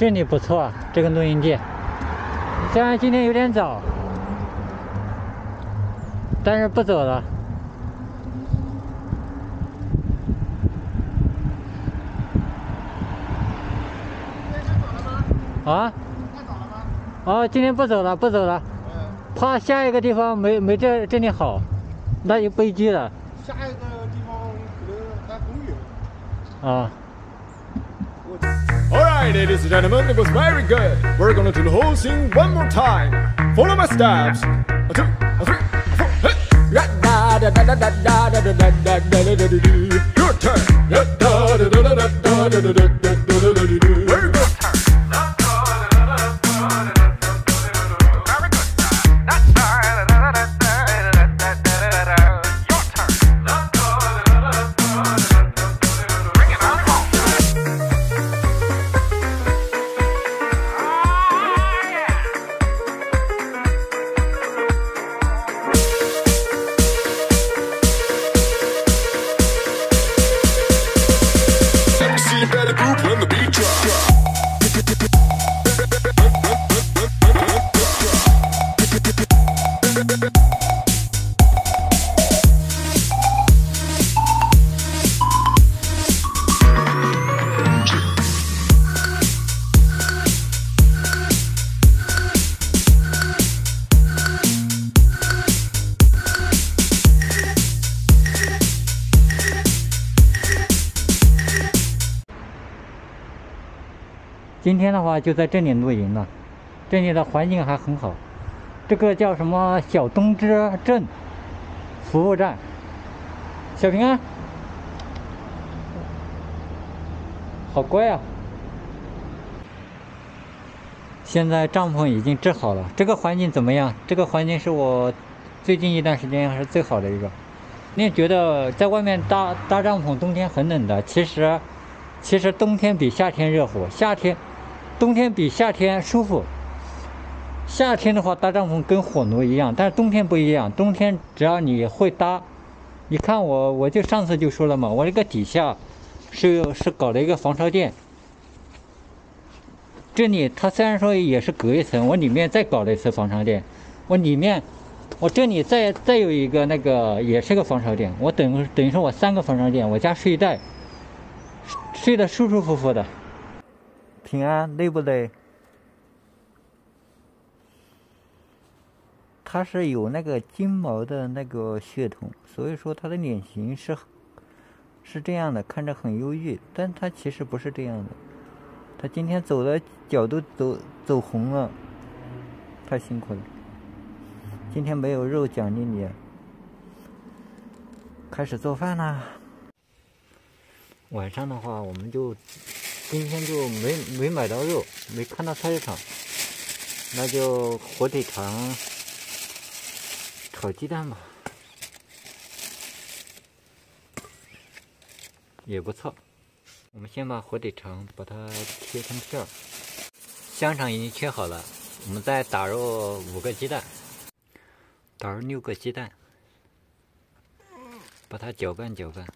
这里不错，这个露营地。虽然今天有点早，但是不走了。啊？太早了吗？哦，今天不走了，不走了。怕下一个地方没这里好，那就悲剧了。下一个地方可能在公园。啊。Alright, ladies and gentlemen, it was very good. We're gonna do the whole thing one more time. Follow my steps. A 2, a 3, a 4. Hey. Your turn. Very good. Better group when the beat drops. 今天的话就在这里露营了，这里的环境还很好。这个叫什么小东支镇服务站。小平安，好乖啊！现在帐篷已经支好了，这个环境怎么样？这个环境是我最近一段时间还是最好的一个。你也觉得在外面搭帐篷，冬天很冷的。其实冬天比夏天热乎，冬天比夏天舒服。夏天的话搭帐篷跟火炉一样，但是冬天不一样。冬天只要你会搭，你看我就上次就说了嘛，我这个底下是搞了一个防潮垫。这里它虽然说也是隔一层，我里面再搞了一次防潮垫，我这里再有一个那个也是个防潮垫，我等于说我3个防潮垫，我加睡袋，睡得舒舒服服的。平安累不累？它是有那个金毛的那个血统，所以说它的脸型是这样的，看着很忧郁，但它其实不是这样的。它今天走的脚都走红了，太辛苦了。今天没有肉奖励你，开始做饭啦。晚上的话，我们今天就没买到肉，没看到菜市场，那就火腿肠炒鸡蛋吧，也不错。我们先把火腿肠把它切成片儿，香肠已经切好了，我们再打入5个鸡蛋，打入6个鸡蛋，把它搅拌搅拌。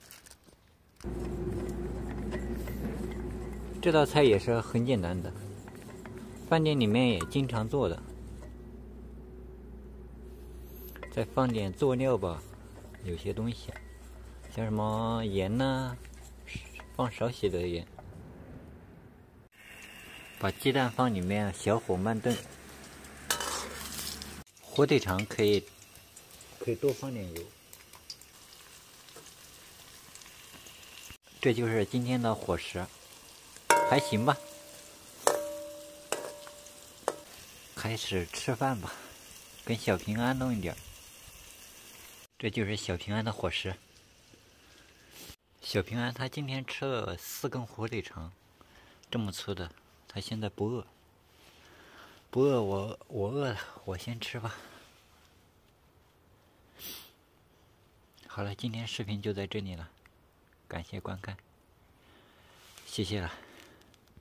这道菜也是很简单的，饭店里面也经常做的。再放点佐料吧，有些东西，像什么盐呐，放少许的盐。把鸡蛋放里面，小火慢炖。火腿肠可以多放点油。这就是今天的伙食，还行吧。开始吃饭吧，跟小平安弄一点。这就是小平安的伙食。小平安他今天吃了4根火腿肠，这么粗的，他现在不饿。不饿我饿了，我先吃吧。好了，今天视频就在这里了，感谢观看，谢谢了。